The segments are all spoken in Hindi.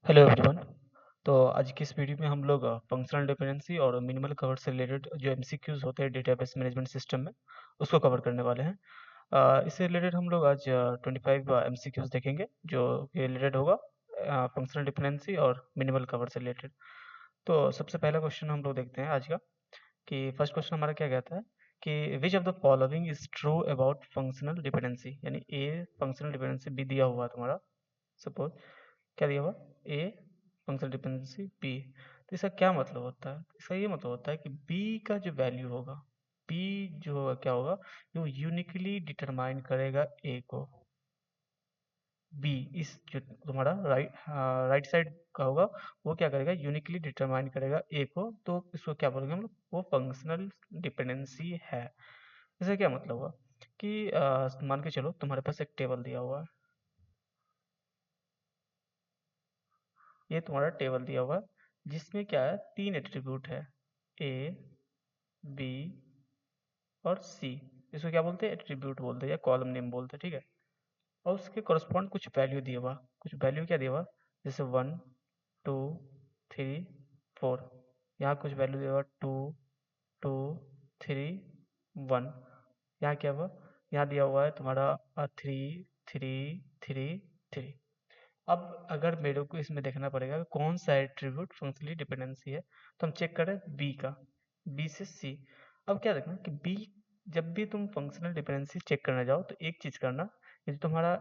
Hello everyone. तो आज की इस वीडियो में हम लोग फंक्शनल डिपेंडेंसी और मिनिमल कवर से रिलेटेड जो एमसीक्यूज होते हैं डेटाबेस मैनेजमेंट सिस्टम में उसको कवर करने वाले हैं। इससे रिलेटेड हम लोग आज 25 एमसीक्यूज देखेंगे जो कि रिलेटेड होगा फंक्शनल डिपेंडेंसी और मिनिमल कवर से रिलेटेड। तो सबसे पहला क्वेश्चन हम लोग देखते हैं आज का कि फर्स्ट क्वेश्चन हमारा क्या कहता है कि which of the following is true about functional dependency, यानी ए फंक्शनल डिपेंडेंसी बी दिया हुआ है तुम्हारा। सपोज क्या दिया हुआ ए फंक्शनल डिपेंडेंसी बी। तो इसका क्या मतलब होता है? इसका ये मतलब होता है कि बी का जो वैल्यू होगा, बी जो होगा क्या होगा, वो यूनिकली डिटरमाइन करेगा ए को। बी इस जो तुम्हारा राइट साइड का होगा वो क्या करेगा, यूनिकली डिटरमाइन करेगा ए को। तो इसको क्या बोलेंगे हम लोग, वो फंक्शनल डिपेंडेंसी है। इसका क्या मतलब हुआ कि मान के चलो तुम्हारे पास एक टेबल दिया हुआ है। ये तुम्हारा टेबल दिया हुआ है जिसमें क्या है, तीन एट्रीब्यूट है, ए बी और सी। इसको क्या बोलते हैं, एट्रीब्यूट बोलते हैं या कॉलम नेम बोलते हैं, ठीक है। और उसके कॉरस्पॉन्ड कुछ वैल्यू दिया हुआ, कुछ वैल्यू क्या दिया हुआ, जैसे 1 2 3 4। यहाँ कुछ वैल्यू दिया हुआ 2 2 3 1। यहाँ क्या हुआ, यहाँ दिया हुआ है तुम्हारा 3 3 3 3। अब अगर मेरे को इसमें देखना पड़ेगा कि कौन सा एट्रीब्यूट फंक्शनली डिपेंडेंसी है, तो हम चेक करें बी का, बी से सी। अब क्या देखना कि बी, जब भी तुम फंक्शनल डिपेंडेंसी चेक करने जाओ तो एक चीज करना, ये जो तुम्हारा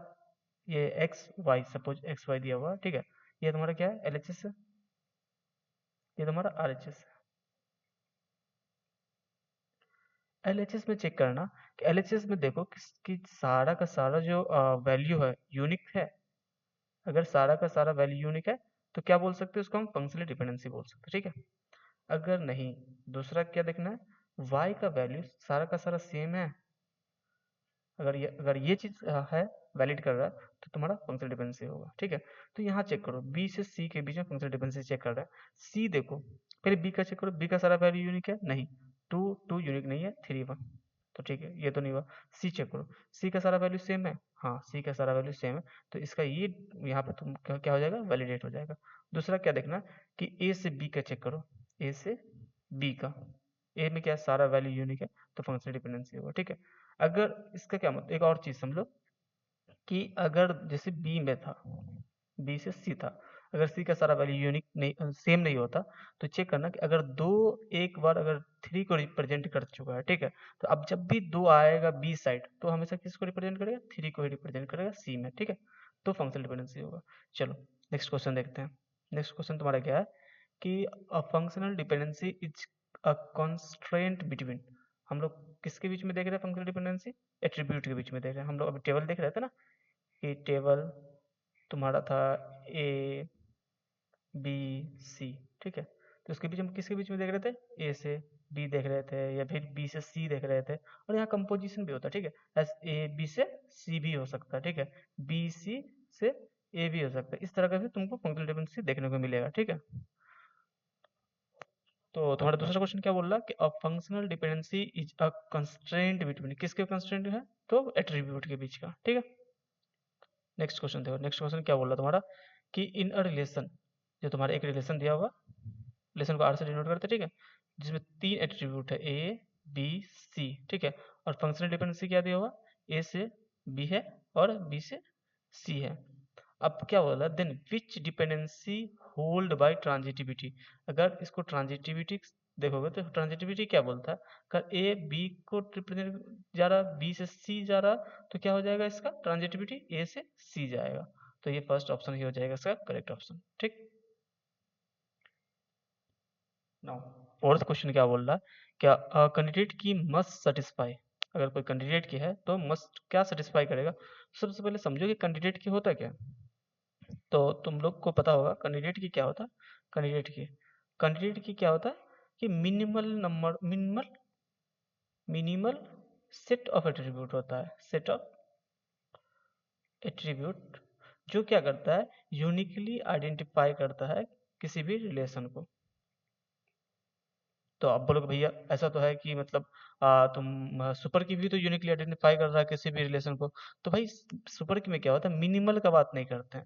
ये X Y, suppose X Y दिया हुआ है, ठीक है। ये तुम्हारा क्या है, एलएचएस है, ये तुम्हारा आरएचएस है। एलएचएस में चेक करना कि एलएचएस में देखो कि सारा का सारा जो वैल्यू है यूनिक है। अगर सारा का सारा वैल्यू यूनिक है तो क्या बोल सकते हैं, उसको हम फंक्शनली डिपेंडेंसी बोल सकते हैं, ठीक है। अगर नहीं, दूसरा क्या देखना है, y का वैल्यू सारा का सारा सेम है। अगर ये चीज है, वैलिड कर रहा है, तो तुम्हारा फंक्शनल डिपेंडेंसी होगा, ठीक है। तो यहाँ चेक करो, b से c के बीच में फंक्शनल डिपेंडेंसी चेक कर रहा है। c देखो, पहले b का चेक करो, b का सारा वैल्यू यूनिक है, नहीं। 2 2 यूनिक नहीं है, 3 1। तो ठीक है, ये तो नहीं हुआ। c चेक करो, c का सारा वैल्यू सेम है, हाँ c का सारा वैल्यू सेम है। तो इसका ये यहाँ पे तुम क्या हो जाएगा, वैलिडेट हो जाएगा। दूसरा क्या देखना कि a से b का चेक करो, a से b का, a में क्या है, सारा वैल्यू यूनिक है, तो फंक्शनल डिपेंडेंसी होगा, ठीक है। अगर इसका क्या मतलब, एक और चीज समझ लो कि अगर जैसे बी में था, बी से सी था, अगर सी का सारा वैल्यू यूनिक नहीं, सेम नहीं होता, तो चेक करना कि अगर दो एक बार अगर थ्री को रिप्रेजेंट कर चुका है, ठीक है, तो अब जब भी दो आएगा बी साइड तो हमेशा किसको रिप्रेजेंट करेगा, थ्री को ही रिप्रेजेंट करेगा सी में, ठीक है। तो फंक्शनल डिपेंडेंसी होगा। चलो नेक्स्ट क्वेश्चन देखते हैं। नेक्स्ट क्वेश्चन तुम्हारा क्या है कि a functional dependency is a constraint between. हम लोग किसके बीच में देख रहे हैं फंक्शनल डिपेंडेंसी, एट्रीब्यूट के बीच में देख रहे हैं। हम लोग अभी टेबल देख रहे थे ना, कि टेबल तुम्हारा था ए बी सी, ठीक है। तो उसके बीच हम किसके बीच में देख रहे थे, ए से बी देख रहे थे, या फिर बी से सी देख रहे थे। और यहाँ कंपोजिशन भी होता है, ठीक है, एस ए बी से सी भी हो सकता है, ठीक है, बी सी से ए भी हो सकता है। इस तरह का भी तुमको फंक्शनल डिपेंडेंसी देखने को मिलेगा, ठीक है। तो तुम्हारा दूसरा क्वेश्चन क्या बोल रहा है कि a functional dependency is a constraint between, किसके कंस्ट्रेंट है, तो एट्रीब्यूट के बीच का, ठीक है। नेक्स्ट क्वेश्चन देखो, नेक्स्ट क्वेश्चन क्या बोल रहा है तुम्हारा कि इन अ रिलेशन, जो तुम्हारा एक रिलेशन दिया होगा, रिलेशन को आर से डिनोट करते हैं, ठीक है, जिसमें तीन एट्रीब्यूट है, ए बी सी, ठीक है। और फंक्शनल डिपेंडेंसी क्या दिया होगा, ए से बी है और बी से सी है। अब क्या बोला, then which dependency hold by transitivity. अगर इसको ट्रांजिटिविटी देखोगे तो ट्रांजिटिविटी क्या बोलता है, अगर ए बी को रिप्रेजेंट जा रहा, बी से सी जा रहा, तो क्या हो जाएगा इसका ट्रांजिटिविटी, ए से सी जाएगा। तो ये फर्स्ट ऑप्शन ही हो जाएगा इसका करेक्ट ऑप्शन, ठीक। नाउ फोर्थ क्वेश्चन क्या बोल रहा है, क्या कैंडिडेट की मस्ट सेटिस्फाई। अगर कोई कैंडिडेट की है तो मस्ट क्या सेटिस्फाई करेगा। सबसे पहले समझो कि कैंडिडेट की होता क्या है। तो तुम लोग को पता होगा कैंडिडेट की क्या होता है। कैंडिडेट की क्या होता है कि मिनिमल सेट ऑफ एट्रीब्यूट होता है, सेट ऑफ एट्रीब्यूट, जो क्या करता है, यूनिकली आइडेंटिफाई करता है किसी भी रिलेशन को। तो आप बोलोगे भैया ऐसा तो है कि मतलब तुम सुपर की भी तो यूनिकली आइडेंटिफाई कर रहा है किसी भी रिलेशन को। तो भाई सुपर की में क्या होता है, मिनिमल का बात नहीं करते हैं।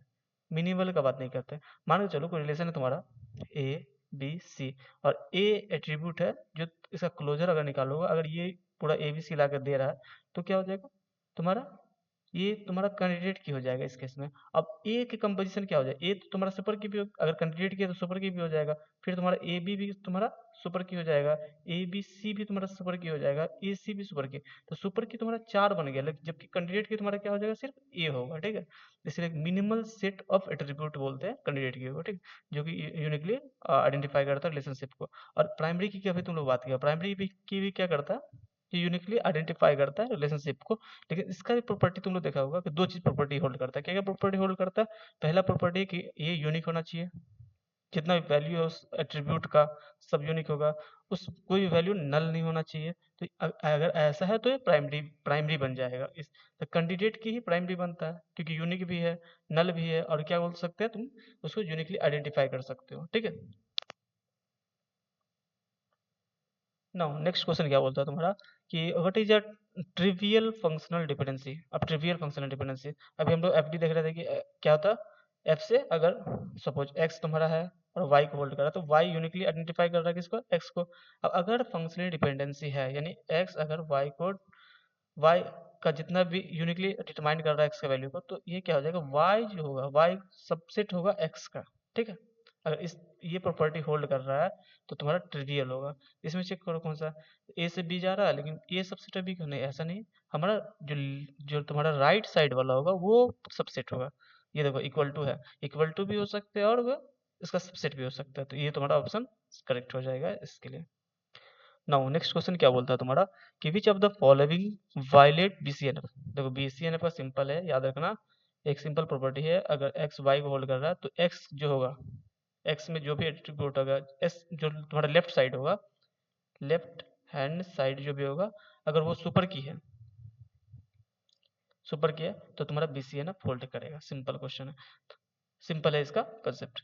मिनिमल का बात नहीं करते। मान के चलो कोई रिलेशन है तुम्हारा ए बी सी, और ए एट्रीब्यूट है जो इसका क्लोजर अगर निकालोगे, अगर ये पूरा ए बी सी ला कर दे रहा है तो क्या हो जाएगा तुम्हारा, ये तुम्हारा कैंडिडेट की हो जाएगा इस केस में। अब ए की कंपोजिशन क्या हो जाएगा, ए तो तुम्हारा सुपर की भी अगर कैंडिडेट की है तो सुपर की भी हो जाएगा, फिर तुम्हारा ए बी भी तुम्हारा सुपर की हो जाएगा, ए बी सी भी तुम्हारा सुपर की हो जाएगा, ए सी भी सुपर की। तो सुपर की तुम्हारा 4 बन गया, जबकि कैंडिडेट की तुम्हारा क्या हो जाएगा, सिर्फ ए होगा, ठीक है। इसलिए मिनिमल सेट ऑफ एट्रीब्यूट बोलते हैं कैंडिडेट की को, ठीक, जो कि यूनिकली आइडेंटिफाई करता है रिलेशनशिप को। और प्राइमरी की अभी तुम लोग बात किया, प्राइमरी की भी क्या करता है, ये यूनिकली आइडेंटिफाई करता है रिलेशनशिप को। लेकिन इसका भी प्रॉपर्टी तुम लोग देखा होगा कि दो चीज प्रॉपर्टी होल्ड करता है। क्या क्या प्रॉपर्टी होल्ड करता है, पहला प्रॉपर्टी कि ये यूनिक होना चाहिए, जितना भी वैल्यू है उस एट्रीब्यूट का सब यूनिक होगा, उस कोई भी वैल्यू नल नहीं होना चाहिए। तो अगर ऐसा है तो ये प्राइमरी प्राइमरी बन जाएगा। इस तो कैंडिडेट की ही प्राइमरी बनता है क्योंकि यूनिक भी है, नल भी है, और क्या बोल सकते हैं तुम उसको यूनिकली आइडेंटिफाई कर सकते हो, ठीक है। नाउ नेक्स्ट क्वेश्चन क्या बोलता है तुम्हारा कि what is a trivial functional dependency. अब ट्रिवियल फंक्शनल डिपेंडेंसी, अभी हम लोग एफडी देख रहे थे कि क्या होता है, एफ से अगर सपोज एक्स तुम्हारा है और वाई को होल्ड कर रहा है तो वाई यूनिकली आइडेंटिफाई कर रहा है किसको, एक्स को। अब अगर फंक्शनल डिपेंडेंसी है यानी एक्स अगर वाई को, वाई का जितना भी यूनिकली डिटरमाइन कर रहा है एक्स का वैल्यू को, तो ये क्या हो जाएगा, वाई जो होगा वाई सबसेट होगा एक्स का, ठीक है। अगर इस ये प्रॉपर्टी होल्ड कर रहा है तो तुम्हारा ट्रिवियल होगा। इसमें चेक करो कौन सा, ए से बी जा रहा है लेकिन ए सबसेट है बी क्यों नहीं, ऐसा नहीं। हमारा जो जो तुम्हारा राइट साइड वाला होगा वो सबसेट होगा। ये देखो इक्वल टू है, इक्वल टू भी हो सकते हैं और वो इसका सबसेट भी हो सकता है, तो ये तुम्हारा ऑप्शन करेक्ट हो जाएगा इसके लिए। नाउ नेक्स्ट क्वेश्चन क्या बोलता है तुम्हारा कि which of the following violate BCNF. देखो बीसीएनएफ का सिंपल है, याद रखना एक सिंपल प्रॉपर्टी है, अगर एक्स वाई को होल्ड कर रहा है तो एक्स जो होगा, एक्स में जो भी एट्रीब्यूट होगा, एस जो तुम्हारा लेफ्ट साइड होगा, लेफ्ट हैंड साइड जो भी होगा, अगर वो सुपर की है, सुपर की है तो तुम्हारा बीसीएनएफ होल्ड करेगा। सिंपल क्वेश्चन है, सिंपल है इसका कंसेप्ट।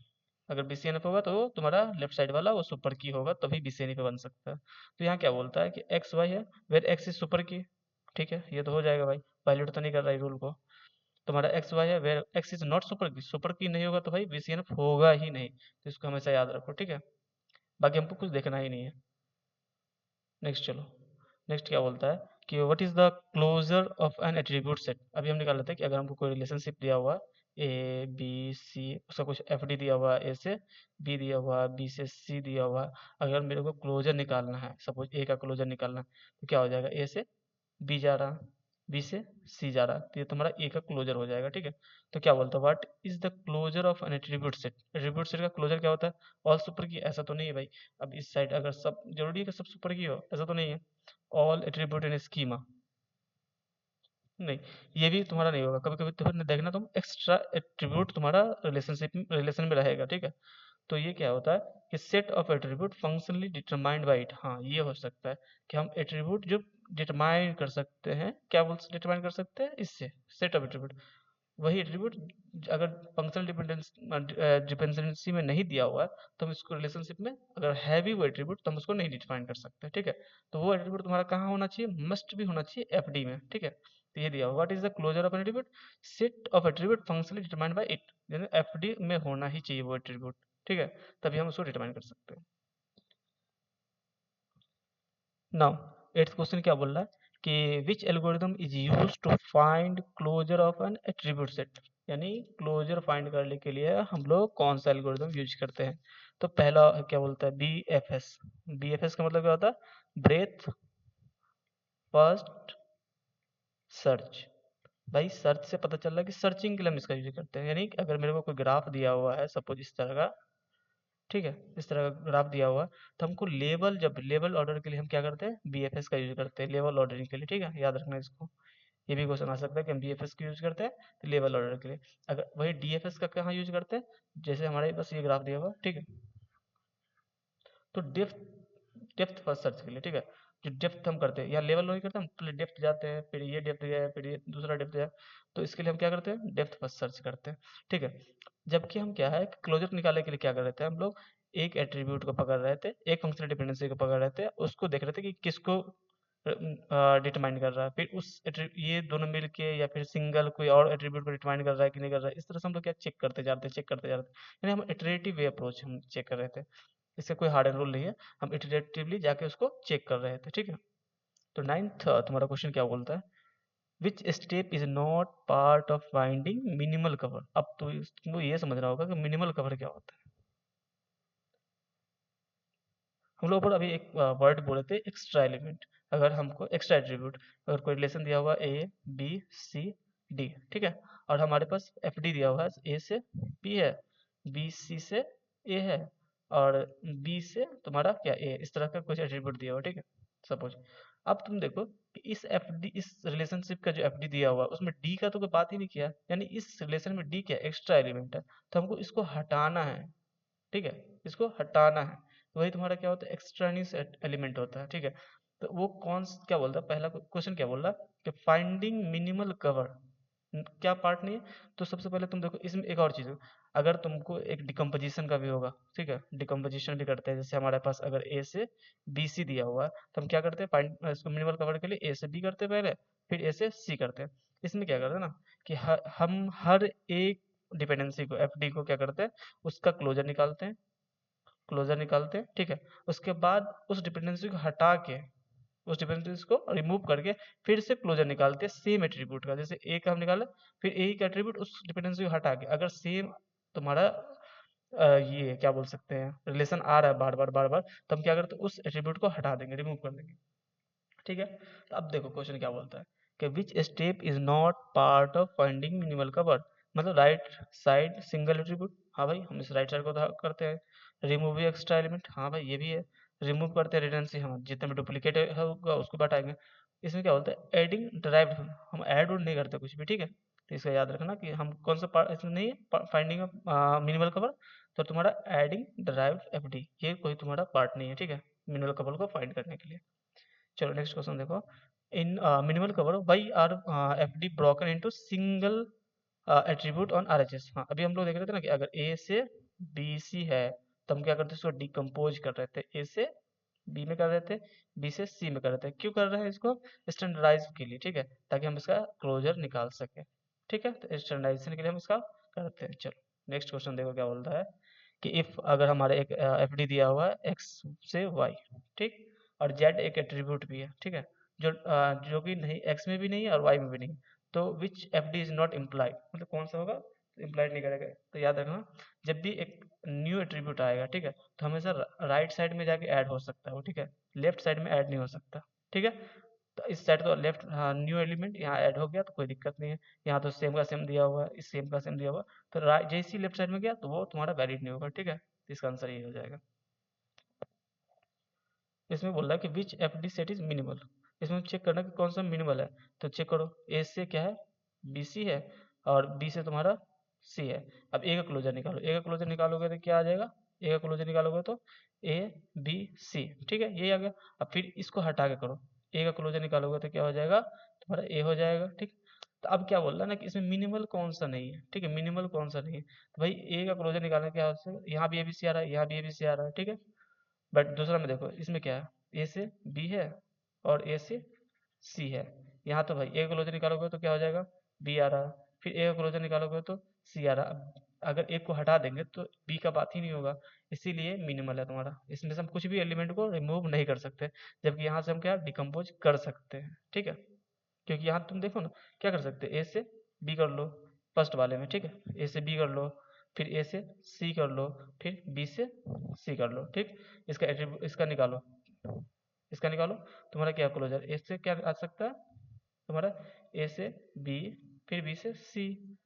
अगर बीसीएनएफ होगा तो तुम्हारा लेफ्ट साइड वाला वो सुपर की होगा तभी बीसीएनएफ बन सकता है। तो यहाँ क्या बोलता है कि एक्स वाई है वेर एक्स इज सुपर की, ठीक है, ये तो हो जाएगा भाई, वायलेट तो नहीं कर रहा है रूल को। तुम्हारा एक्स वाई है where X is not super key, super key नहीं होगा तो भाई बीसीएनएफ होगा ही नहीं, तो इसको हमेशा याद रखो, ठीक है। बाकी हमको कुछ देखना ही नहीं है। नेक्स्ट चलो, नेक्स्ट क्या बोलता है कि what is the closure of an attribute set. अभी हम निकाल लेते हैं कि अगर हमको कोई रिलेशनशिप दिया हुआ है ए बी सी, उसका कुछ एफ डी दिया हुआ है, ए से बी दिया हुआ है, बी से सी दिया हुआ है, अगर मेरे को क्लोजर निकालना है, सपोज ए का क्लोजर निकालना है, तो क्या हो जाएगा, ए से बी जा रहा, बी से सी जा रहा, तो ये तुम्हारा ए का क्लोजर हो जाएगा, ठीक है। तो क्या बोलता है what is the closure of an attribute set. Attribute set का क्लोजर क्या होता है, ऑल सुपर की, ऐसा तो नहीं है भाई। अब इस साइड अगर सब जरूरी है कि सब सुपर की हो, ऐसा तो नहीं है। ऑल एट्रीब्यूट इन स्कीमा, नहीं, ये भी तुम्हारा नहीं होगा। कभी कभी तो फिर देखना तुम एक्स्ट्रा एट्रीब्यूट तुम्हारा रिलेशन में रहेगा, ठीक है। तो ये क्या होता है कि set of attribute functionally determined by it. हाँ ये हो सकता है कि हम एट्रीब्यूट जो डिटरमाइन कर सकते हैं, क्या बोल डिटरमाइन कर सकते हैं इससे, सेट ऑफ एट्रीब्यूट। वही एट्रीब्यूट अगर फंक्शनल डिपेंडेंसी में नहीं दिया हुआ है तो हम इसको रिलेशनशिप में, अगर है भी वो एट्रीब्यूट तो हम उसको नहीं डिफाइन कर सकते, ठीक है। तो वो एट्रीब्यूट तुम्हारा कहाँ होना चाहिए, मस्ट भी होना चाहिए एफडी में, ठीक है। तो ये दिया what is the closure of an attribute, set of attribute functionally determined by it, यानी एफडी में होना ही चाहिए वो एट्रीब्यूट, ठीक है, तभी हम उसको डिटरमाइन कर सकते हैं। नाउ एट्थ क्वेश्चन क्या बोल रहा है कि which algorithm is use to find closure of an attribute set, यानी क्लोजर फाइंड करने के लिए हम लोग कौन सा एल्गोरिथम यूज करते हैं। तो पहला क्या बोलता है, B F S. B F S का मतलब क्या होता है, ब्रेथ फर्स्ट सर्च। भाई सर्च से पता चल रहा है कि सर्चिंग के लिए हम इसका यूज करते हैं, यानी कि अगर मेरे को कोई ग्राफ दिया हुआ है सपोज इस तरह का, ठीक है, इस तरह का ग्राफ दिया हुआ है, तो हमको लेवल, जब लेवल ऑर्डर के लिए हम क्या करते हैं, बीएफएस का यूज करते हैं लेवल ऑर्डरिंग के लिए, ठीक है, याद रखना इसको। ये भी क्वेश्चन आ सकता है कि हम बीएफएस का यूज करते हैं तो लेवल ऑर्डर के लिए। अगर वही डीएफएस का कहाँ यूज करते हैं, जैसे हमारे पास ये ग्राफ दिया हुआ है, ठीक है, तो डेप्थ, डेप्थ फर्स्ट सर्च के लिए, ठीक है, जो डेप्थ हम करते हैं या लेवल वही करते हैं, हम पहले डेप्थ जाते हैं, फिर ये डेप्थ गया, फिर ये दूसरा डेप्थ गया, तो इसके लिए हम क्या करते हैं, डेप्थ फर्स्ट सर्च करते हैं, ठीक है। जबकि हम क्या है क्लोजर निकालने के लिए क्या कर रहे थे हम लोग, एक एट्रीब्यूट को पकड़ रहे थे, एक फंक्शनल डिपेंडेंसी को पकड़ रहे थे, उसको देख रहे थे कि किसको डिटरमाइन कर रहा है, फिर उस ये दोनों मिलके या फिर सिंगल कोई और एट्रीब्यूट को डिटरमाइन कर रहा है कि नहीं कर रहा है, इस तरह से हम लोग क्या चेक करते जाते हैं, चेक करते जाते हैं, यानी हम इटरेटिव वे अप्रोच हम चेक कर रहे थे। इसका कोई हार्ड एंड रूल नहीं है, हम इटरेटिवली जाके उसको चेक कर रहे थे, ठीक है। तो नाइन्थ तुम्हारा क्वेश्चन क्या बोलता है, which step is not part of finding minimal cover. अब तो तुमको ये समझना होगा कि मिनिमल कवर क्या होता है। हम लोग पर अभी एक वर्ड बोले थे एक्स्ट्रा एलिमेंट, अगर हमको एक्स्ट्रा एट्रीब्यूट, अगर कोई रिलेशन दिया हुआ ए बी सी डी, ठीक है, और हमारे पास एफ डी दिया हुआ है, ए से बी है, बी सी से ए है, और बी से तुम्हारा क्या ए, इस तरह का कुछ एट्रीब्यूट दिया हुआ, ठीक है, सपोज। अब तुम देखो कि इस एफ डी, इस रिलेशनशिप का जो एफ डी दिया हुआ है उसमें डी का तो कोई बात ही नहीं किया, यानी इस रिलेशन में डी क्या एक्स्ट्रा एलिमेंट है, तो हमको इसको हटाना है, ठीक है, इसको हटाना है। तो वही तुम्हारा क्या होता है, एक्सट्रानियस एलिमेंट होता है, ठीक है। तो वो क्या बोलता है, पहला क्वेश्चन क्या बोल रहा है कि फाइंडिंग मिनिमल कवर क्या पार्ट नहीं है। तो सबसे पहले तुम देखो इसमें एक और चीज है, अगर तुमको एक डिकम्पोजिशन का भी होगा, ठीक है, डिकम्पोजिशन भी करते हैं, जैसे हमारे पास अगर ए से बी सी दिया हुआ है, तो हम क्या करते हैं, फाइंड इसको मिनिमल कवर के लिए ए से बी करते हैं पहले, फिर ए से सी करते हैं। इसमें क्या करते हैं ना कि हम हर एक डिपेंडेंसी को, एफ डी को क्या करते हैं, उसका क्लोजर निकालते हैं, क्लोजर निकालते हैं, ठीक है। उसके बाद उस डिपेंडेंसी को हटा के, उस डिपेंडेंसी को रिमूव करके फिर से क्लोजर निकालते हैं सेम एट्रीब्यूट का, जैसे ए का हम निकाले, फिर ए का एट्रीब्यूट उस डिपेंडेंसी को हटा के, अगर सेम तुम्हारा ये क्या बोल सकते हैं रिलेशन आ रहा है बार बार बार बार, तो हम क्या करते हैं उस एट्रीब्यूट को हटा देंगे, रिमूव कर देंगे, ठीक है। तो अब देखो क्वेश्चन क्या बोलता है कि which step is not part of finding minimal cover, मतलब राइट साइड सिंगल एट्रीब्यूट, हाँ भाई हम इस राइट साइड को करते हैं, रिमूव एक्स्ट्रा एलिमेंट, हाँ भाई ये भी है, रिमूव करते हैं रिडंडेंसी, हाँ जितने भी डुप्लीकेट होगा उसको हटाएंगे। इसमें क्या बोलता है एडिंग डिराइव्ड, हम ऐड और नहीं करते कुछ भी, ठीक है। तो इसका याद रखना कि हम कौन सा पार्ट इसमें नहीं है फाइंडिंग ऑफ मिनिमल कवर, तो तुम्हारा एडिंग डिराइव्ड एफडी ये कोई तुम्हारा पार्ट नहीं है, ठीक है, मिनिमल कवर को फाइंड करने के लिए। चलो नेक्स्ट क्वेश्चन देखो, in minimal cover why are F D broken into single attribute on R H S. हाँ अभी हम लोग देख रहे थे ना कि अगर ए से बी सी है, तो हम क्या करते हैं इसको डिकम्पोज कर रहे थे, ए से बी में कर रहे थे, बी से सी में कर रहे थे, क्यों कर रहे हैं इसको, स्टैंडर्डाइज के लिए, ठीक है, ताकि हम इसका क्लोजर निकाल सके, ठीक है, तो स्टैंडर्डाइजेशन के लिए हम इसका करते हैं। चलो नेक्स्ट क्वेश्चन देखो क्या बोलता है कि इफ अगर हमारे एक एफ डी दिया हुआ है एक्स से वाई, ठीक, और जेड एक एट्रीब्यूट भी है, ठीक है, जो कि नहीं एक्स में भी नहीं है और वाई में भी नहीं है, तो which F D is not implied, मतलब कौन सा होगा, इम्प्लाइड नहीं करेगा। तो याद रखना जब भी एक न्यू एट्रीब्यूट आएगा, ठीक है, तो हमेशा राइट साइड में जाके ऐड हो सकता है वो, ठीक है, लेफ्ट साइड में ऐड नहीं हो सकता, ठीक है। तो इस साइड तो लेफ्ट, हाँ न्यू एलिमेंट यहाँ ऐड हो गया तो कोई दिक्कत नहीं है, यहाँ तो सेम का सेम दिया हुआ है, इस सेम का सेम दिया हुआ है, तो जैसे ही लेफ्ट साइड में गया तो वो तुम्हारा वैलिड नहीं होगा, ठीक है, तो इसका आंसर ये हो जाएगा। इसमें बोल रहा है कि which F D set is minimal, इसमें चेक करना कि कौन सा मिनिमल है, तो चेक करो ए से क्या है, बी सी है, और बी से तुम्हारा सी है। अब ए का क्लोजर निकालो, ए का क्लोजर निकालोगे तो क्या आ जाएगा, ए का क्लोजर निकालोगे तो ए बी सी, ठीक है, ये आ गया। अब फिर इसको हटा के करो, ए का क्लोजर निकालोगे तो क्या हो जाएगा, तुम्हारा ए हो जाएगा, ठीक। तो अब क्या बोल रहा है ना कि इसमें मिनिमल कौन सा नहीं है, ठीक है, मिनिमल कौन सा नहीं है, तो भाई ए का क्लोजर निकालने क्या हो, यहाँ भी ए बी सी आ रहा है, यहाँ भी ए बी सी आ रहा है, ठीक है। बट दूसरा में देखो इसमें क्या है, ए से बी है और ए से सी है, यहाँ तो भाई ए का क्लोजर निकालोगे तो क्या हो जाएगा, बी आ रहा, फिर ए का क्लोजर निकालोगे तो सी आ रहा। अब अगर एक को हटा देंगे तो बी का बात ही नहीं होगा, इसीलिए मिनिमल है तुम्हारा, इसमें से हम कुछ भी एलिमेंट को रिमूव नहीं कर सकते, जबकि यहाँ से हम क्या डिकम्पोज कर सकते हैं, ठीक है। क्योंकि यहाँ तुम देखो ना क्या कर सकते हैं, ए से बी कर लो फर्स्ट वाले में, ठीक है, ए से बी कर लो, फिर ए से सी कर लो, फिर बी से सी कर लो, ठीक। इसका एट्रीब्यूट इसका निकालो, इसका निकालो, तुम्हारा क्या क्लोजर ए से क्या आ सकता है, तुम्हारा ए से बी, फिर बी से सी,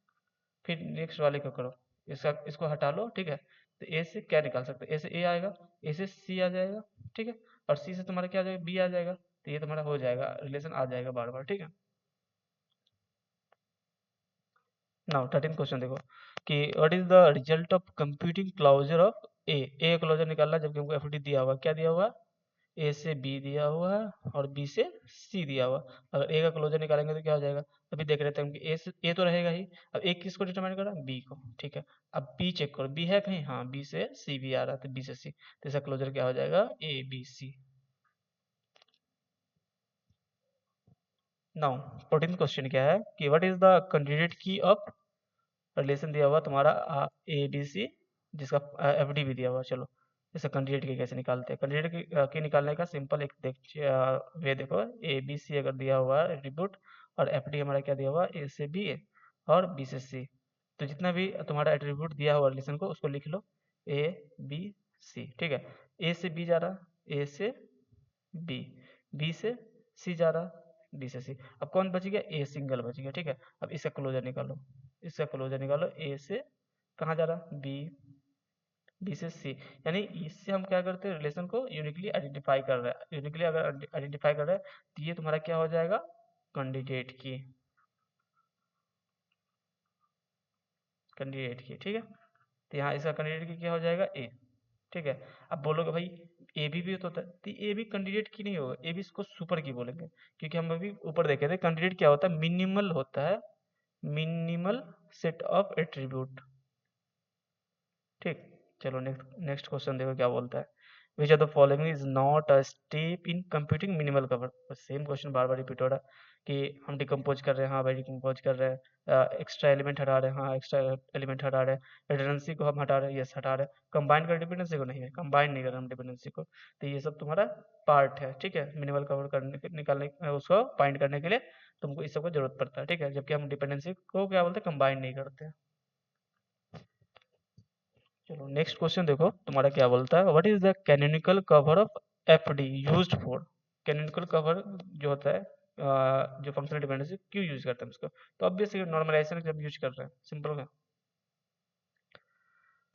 फिर नेक्स्ट वाले को करो, इसका इसको हटा लो, ठीक है, तो ए से क्या निकाल सकते हैं, ए से ए आएगा, ए से सी आ जाएगा, ठीक है, और सी से तुम्हारा क्या आ जाएगा, बी आ जाएगा, तो ये तुम्हारा हो जाएगा, रिलेशन आ जाएगा बार बार, ठीक है। नाउ 13 क्वेश्चन देखो कि what is the result of computing closure of A, A closure निकालना जबकि हमको एफडी दिया हुआ, क्या दिया हुआ, ए से बी दिया हुआ है और बी से सी दिया हुआ। अगर ए का क्लोजर निकालेंगे तो क्या हो जाएगा, अभी देख रहे थे हम कि ए से ए तो रहेगा ही, अब ए किसको डिटरमाइन कर रहा है, बी को, ठीक है। अब बी चेक करो, बी है कहीं, हाँ बी से सी भी आ रहा है, तो बी से सी, तो इसका क्लोजर क्या हो जाएगा, A B C. Now 14th question क्या है कि what is the candidate key of relation दिया हुआ तुम्हारा ए बी सी, जिसका एफ डी भी दिया हुआ। चलो इसका कैंडिडेट की कैसे निकालते हैं। कैंडिडेट की निकालने का सिंपल एक वे देखो, ए बी सी अगर दिया हुआ है एट्रीब्यूट, और एफ डी हमारा क्या दिया हुआ है, ए से बी और बी से सी। तो जितना भी तुम्हारा एट्रीब्यूट दिया हुआ रिलेशन को उसको लिख लो, ए बी सी, ठीक है। ए से बी जा रहा, ए से बी, बी से सी जा रहा, डी से सी। अब कौन बच गया, ए सिंगल बच गया, ठीक है। अब इसका क्लोजर निकालो, इसका क्लोजर निकालो, ए से कहाँ जा रहा, बी, बी से सी। यानी इससे हम क्या करते हैं, रिलेशन को यूनिकली आइडेंटिफाई कर रहे हैं। यूनिकली अगर आइडेंटिफाई कर रहे हैं तो ये तुम्हारा क्या हो जाएगा, कैंडिडेट की, कैंडिडेट की, ठीक है। तो यहाँ इसका कैंडिडेट की क्या हो जाएगा, ए, ठीक है। अब बोलोगे भाई ए भी तो होता है, तो ए भी कैंडिडेट की नहीं होगा, ए भी इसको सुपर की बोलेंगे, क्योंकि हम अभी ऊपर देखे थे कैंडिडेट क्या होता है, मिनिमल होता है, मिनिमल सेट ऑफ एट्रीब्यूट, ठीक। चलो नेक्स्ट नेक्स्ट क्वेश्चन देखो क्या बोलता है। विच of the following is not a step in computing minimal cover. Same question bar bar repeat हो रहा है कि हम डिकम्पोज कर रहे हैं, हाँ भाई डिकम्पोज कर रहे हैं, एक्स्ट्रा एलिमेंट हटा रहे हैं, हाँ एक्स्ट्रा एलिमेंट हटा रहे हैं, रिडंडेंसी को हम हटा रहे हैं, यस हटा रहे हैं, कंबाइन कर डिपेंडेंसी को नहीं है, कंबाइन नहीं कर रहे हम डिपेंडेंसी को। तो ये सब तुम्हारा पार्ट है, ठीक है। मिनिमल कवर करने निकालने उसको फाइंड करने के लिए तुमको इस सब की जरूरत पड़ता है, ठीक है। जबकि हम डिपेंडेंसी को क्या बोलते हैं, कंबाइन नहीं करते हैं। चलो नेक्स्ट क्वेश्चन देखो तुम्हारा क्या बोलता है, what is the canonical cover of F D used for. Canonical cover जो होता है जो फंक्शनल डिपेंडेंसी क्यों यूज करते हैं उसको, तो ऑब्वियसली नॉर्मलाइजेशन जब यूज कर रहे हैं, सिंपल है।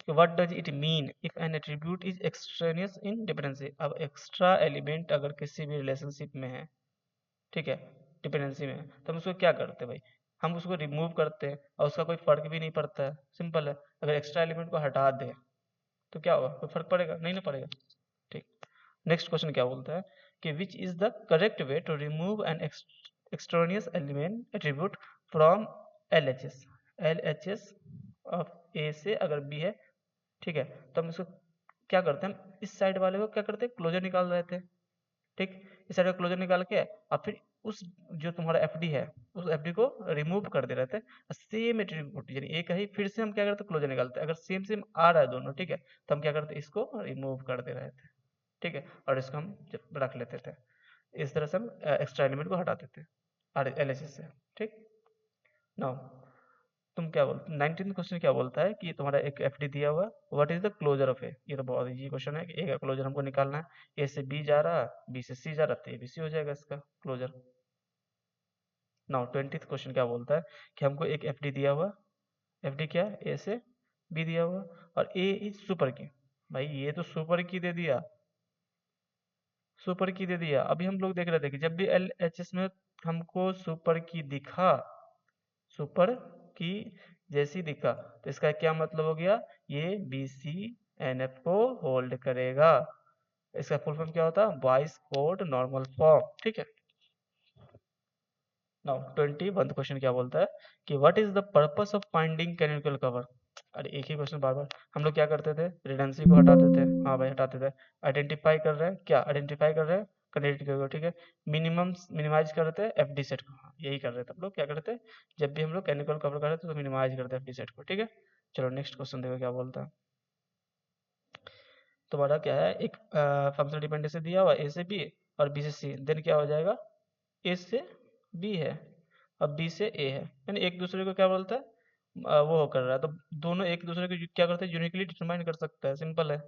What does it mean if N attribute is extraneous in dependency. अब एक्स्ट्रा एलिमेंट अगर किसी भी रिलेशनशिप में है, ठीक है, डिपेंडेंसी में है, तो हम उसको क्या करते हैं भाई, हम उसको रिमूव करते हैं और उसका कोई फर्क भी नहीं पड़ता है, सिंपल है। अगर एक्स्ट्रा एलिमेंट को हटा दे तो क्या होगा, कोई फर्क पड़ेगा नहीं, ना पड़ेगा, ठीक। नेक्स्ट क्वेश्चन क्या बोलता है कि which is the correct way to remove an extraneous element attribute from L H S. L H S of A से अगर बी है, ठीक है, तो हम इसको क्या करते हैं, हम इस साइड वाले को क्या करते हैं, क्लोजर निकाल रहे थे, ठीक। इस साइड का क्लोजर निकाल के और फिर उस जो तुम्हारा एफडी है उस एफडी को रिमूव कर दे रहे थे, सेम एट्रीब्यूट यानी एक है, फिर से हम क्या करते हैं, क्लोजर निकालते हैं। अगर सेम सेम आ रहा है दोनों, ठीक है, तो हम क्या करते हैं, इसको रिमूव कर दे रहे थे, ठीक है, और इसको हम रख लेते थे। इस तरह से हम एक्स्ट्रा एलिमेंट को हटा देते हैं और एलएचएस से, ठीक। नाउ तुम क्या बोल 19th क्वेश्चन क्या बोलता है कि तुम्हारा एक एफडी दिया हुआ, what is the closure of A. ये तो बहुत इजी क्वेश्चन है कि ए का क्लोजर हमको निकालना है। ए से बी जा रहा, बी से सी जा रहा, तो ए बी सी हो जाएगा इसका क्लोजर। नाउ 20th क्वेश्चन क्या बोलता है कि हमको एक एफडी दिया हुआ, एफडी क्या है, ए से बी दिया हुआ और ए इज सुपर की। भाई ये तो सुपर की दे दिया, सुपर की दे दिया। अभी हम लोग देख रहे थे कि जब भी एल एच एस में हमको सुपर की दिखा, सुपर की जैसी दिखा, तो इसका क्या मतलब हो गया, ये बी सी एन एफ को होल्ड करेगा। इसका फुल फॉर्म क्या होता है, बॉयस कोड नॉर्मल फॉर्म, ठीक है। नाउ 21 क्वेश्चन क्या बोलता है कि what is the purpose of finding canonical cover. अरे एक ही क्वेश्चन बार बार। हम लोग क्या करते थे, रिडंडेंसी को हटाते थे, हाँ भाई हटाते थे। आइडेंटिफाई कर रहे हैं, क्या आइडेंटिफाई कर रहे हैं, कैंडिडेट को, ठीक है। मिनिमम मिनिमाइज कर रहे थे एफडी सेट को, हाँ यही कर रहे थे हम लोग, क्या करते जब भी हम लोग कैनोनिकल कवर कर रहे थे तो मिनिमाइज करते एफडी सेट को, ठीक है। चलो नेक्स्ट क्वेश्चन देखो क्या बोलता है। तुम्हारा क्या है, एक फंक्शनल डिपेंडेंसी दिया हुआ ए से बी और बी से सी, देन क्या हो जाएगा, ए से बी है और बी से ए है, यानी एक दूसरे को क्या बोलता है, वो कर रहा है, तो दोनों एक दूसरे को क्या करते हैं, यूनिकली डिटरमाइन कर सकता है, सिंपल है।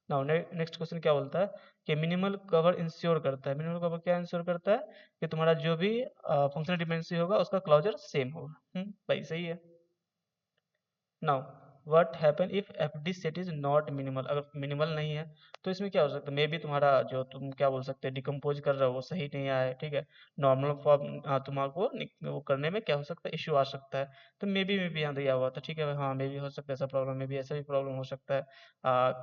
नाउ नेक्स्ट क्वेश्चन क्या बोलता है कि मिनिमल कवर इंश्योर करता है। मिनिमल कवर क्या इंश्योर करता है कि तुम्हारा जो भी फंक्शनल डिपेंडेंसी होगा उसका क्लोजर सेम होगा। भाई सही है। Now what happen if FD set is not minimal. अगर मिनिमल नहीं है तो इसमें क्या हो सकता है, मे बी तुम्हारा जो तुम क्या बोल सकते हैं डिकम्पोज कर रहे हो वो सही नहीं आया है, ठीक है। नॉर्मल फॉर्म तुम्हारे वो करने में क्या हो सकता है, इश्यू आ सकता है। तो मे बी यहाँ दिया हुआ था, ठीक है, हाँ मे बी हो सकता है ऐसा प्रॉब्लम, मे बी ऐसा भी प्रॉब्लम हो सकता है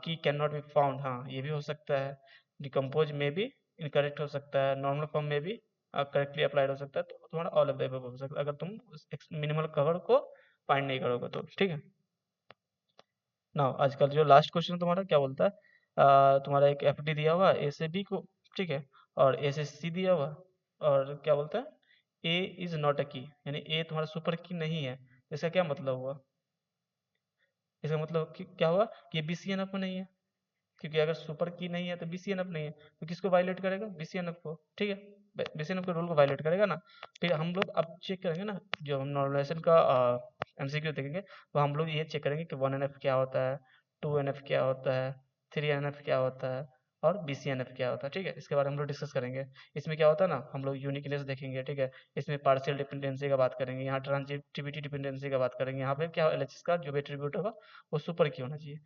की कैन नॉट बी फाउंड, हाँ ये भी हो सकता है। डिकम्पोज में भी इनकरेक्ट हो सकता है, नॉर्मल फॉर्म में भी करेक्टली अप्लाइड हो सकता है। तो तुम्हारा ऑल ऑफ द अबव हो सकता है अगर तुम मिनिमल कवर को फाइंड नहीं करोगे तो, ठीक है। ना आजकल जो लास्ट क्वेश्चन तुम्हारा क्या बोलता है, तुम्हारा एक एफडी दिया हुआ ए से बी को, ठीक है, और ए से सी दिया हुआ, और क्या बोलता है ए इज नॉट अ की, यानी ए तुम्हारा सुपर की नहीं है। इसका क्या मतलब हुआ? इसका मतलब क्या हुआ कि BCNF में नहीं है, क्योंकि अगर सुपर की नहीं है तो BCNF नहीं है, तो किसको वायलेट करेगा? BCNF को, ठीक है, BCNF के रूल को वायलेट करेगा ना। फिर हम लोग अब चेक करेंगे ना, जो हम नॉर्मलाइजेशन का MCQ देखेंगे, तो हम लोग ये चेक करेंगे कि 1NF क्या होता है, 2NF क्या होता है, 3NF क्या होता है, और BCNF क्या होता है, ठीक है। इसके बारे में हम लोग डिस्कस करेंगे। इसमें क्या होता है ना, हम लोग यूनिकनेस देखेंगे, ठीक है। इसमें पार्शियल डिपेंडेंसी का बात करेंगे, यहाँ ट्रांजिटिविटी डिपेंडेंसी का बात करेंगे, यहाँ पे क्या LHS का जो भी एट्रीब्यूट होगा वो सुपर की होना चाहिए,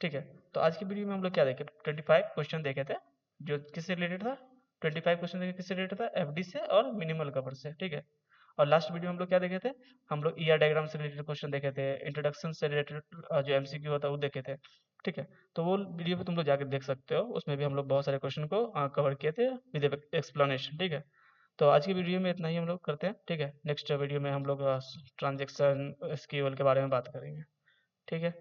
ठीक है। तो आज की वीडियो में हम लोग क्या देखे, 25 क्वेश्चन देखे थे, जो किससे रिलेटेड था, 25 क्वेश्चन देखे किससे रिलेटेड था, FD से और मिनिमल कवर से, ठीक है। और लास्ट वीडियो हम लोग क्या देखे थे, हम लोग ER डायग्राम से रिलेटेड क्वेश्चन देखे थे, इंट्रोडक्शन से रिलेटेड जो MCQ होता है वो देखे थे, ठीक है। तो वो वीडियो भी तुम लोग जाकर देख सकते हो, उसमें भी हम लोग बहुत सारे क्वेश्चन को कवर किए थे विद एक्सप्लेनेशन, ठीक है। तो आज की वीडियो में इतना ही हम लोग करते हैं, ठीक है। नेक्स्ट वीडियो में हम लोग ट्रांजेक्शन SQL के बारे में बात करेंगे, ठीक है।